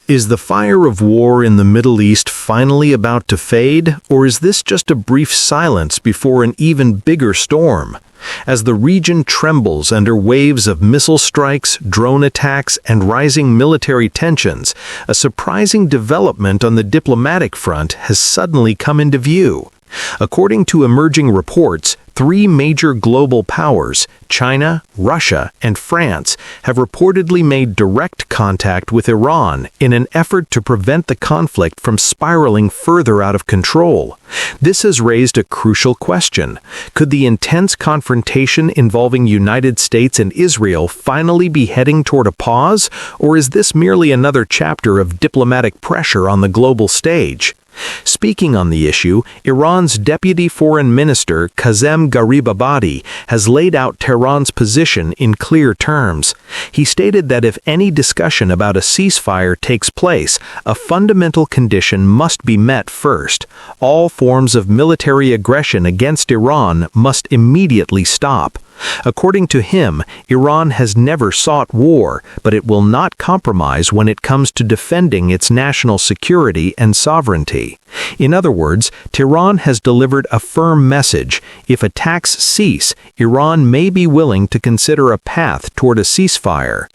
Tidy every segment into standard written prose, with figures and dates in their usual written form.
Is the fire of war in the Middle East finally about to fade, or is this just a brief silence before an even bigger storm? As the region trembles under waves of missile strikes, drone attacks, and rising military tensions, a surprising development on the diplomatic front has suddenly come into view. According to emerging reports, three major global powers, China, Russia, and France, have reportedly made direct contact with Iran in an effort to prevent the conflict from spiraling further out of control. This has raised a crucial question. Could the intense confrontation involving United States and Israel finally be heading toward a pause, or is this merely another chapter of diplomatic pressure on the global stage? Speaking on the issue, Iran's Deputy Foreign Minister Kazem Gharibabadi has laid out Tehran's position in clear terms. He stated that if any discussion about a ceasefire takes place, a fundamental condition must be met first. All forms of military aggression against Iran must immediately stop. According to him, Iran has never sought war, but it will not compromise when it comes to defending its national security and sovereignty. In other words, Tehran has delivered a firm message. If attacks cease, Iran may be willing to consider a path toward a ceasefire.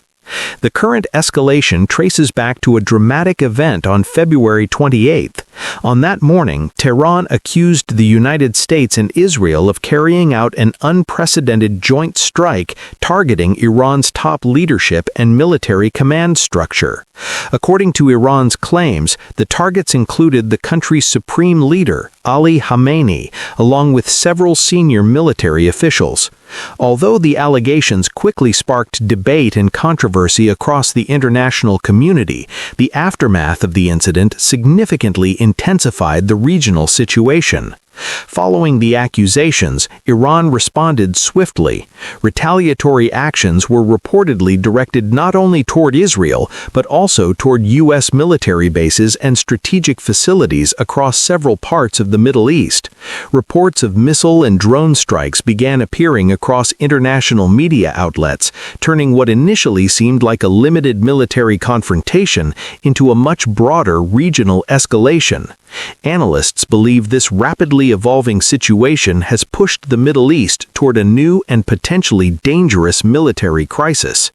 The current escalation traces back to a dramatic event on February 28th. On that morning, Tehran accused the United States and Israel of carrying out an unprecedented joint strike targeting Iran's top leadership and military command structure. According to Iran's claims, the targets included the country's supreme leader, Ali Khamenei, along with several senior military officials. Although the allegations quickly sparked debate and controversy across the international community, the aftermath of the incident significantly intensified the regional situation. Following the accusations, Iran responded swiftly. Retaliatory actions were reportedly directed not only toward Israel, but also toward U.S. military bases and strategic facilities across several parts of the Middle East. Reports of missile and drone strikes began appearing across international media outlets, turning what initially seemed like a limited military confrontation into a much broader regional escalation. Analysts believe this rapidly evolving situation has pushed the Middle East toward a new and potentially dangerous military crisis.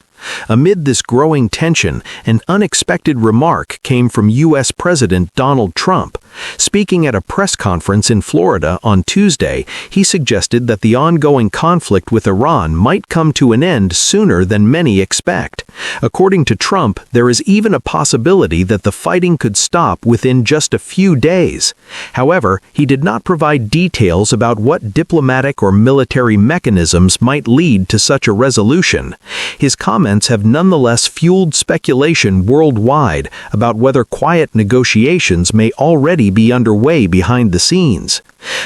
Amid this growing tension, an unexpected remark came from U.S. President Donald Trump. Speaking at a press conference in Florida on Tuesday, he suggested that the ongoing conflict with Iran might come to an end sooner than many expect. According to Trump, there is even a possibility that the fighting could stop within just a few days. However, he did not provide details about what diplomatic or military mechanisms might lead to such a resolution. His comments have nonetheless fueled speculation worldwide about whether quiet negotiations may already be underway behind the scenes.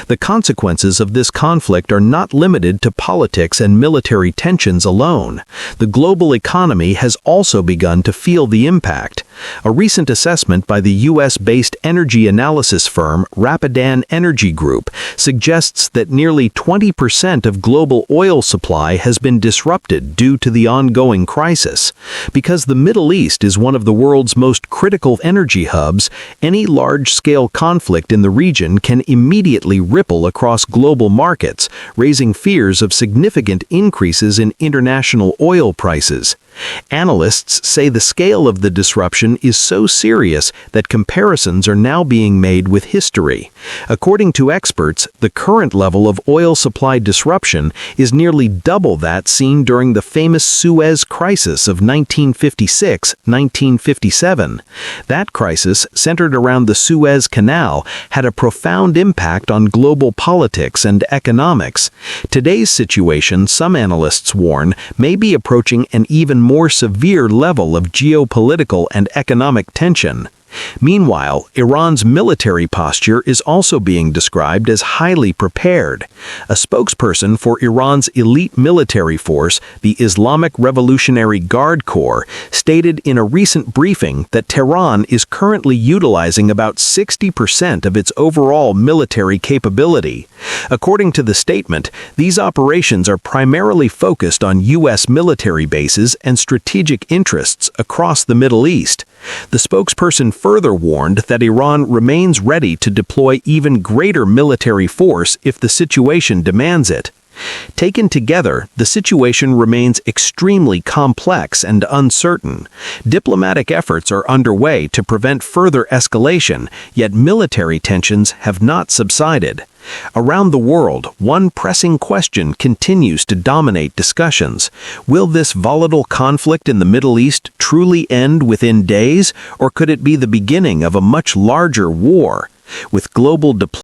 The consequences of this conflict are not limited to politics and military tensions alone. The global economy has also begun to feel the impact. A recent assessment by the U.S.-based energy analysis firm Rapidan Energy Group suggests that nearly 20% of global oil supply has been disrupted due to the ongoing crisis. Because the Middle East is one of the world's most critical energy hubs, any large-scale conflict in the region can immediately ripple across global markets, raising fears of significant increases in international oil prices. Analysts say the scale of the disruption is so serious that comparisons are now being made with history. According to experts, the current level of oil supply disruption is nearly double that seen during the famous Suez Crisis of 1956-1957. That crisis, centered around the Suez Canal, had a profound impact on global politics and economics. Today's situation, some analysts warn, may be approaching an even more severe level of geopolitical and economic tension. Meanwhile, Iran's military posture is also being described as highly prepared. A spokesperson for Iran's elite military force, the Islamic Revolutionary Guard Corps, stated in a recent briefing that Tehran is currently utilizing about 60% of its overall military capability. According to the statement, these operations are primarily focused on U.S. military bases and strategic interests across the Middle East. The spokesperson further warned that Iran remains ready to deploy even greater military force if the situation demands it. Taken together, the situation remains extremely complex and uncertain. Diplomatic efforts are underway to prevent further escalation, yet military tensions have not subsided. Around the world, one pressing question continues to dominate discussions. Will this volatile conflict in the Middle East truly end within days, or could it be the beginning of a much larger war? With global diplomacy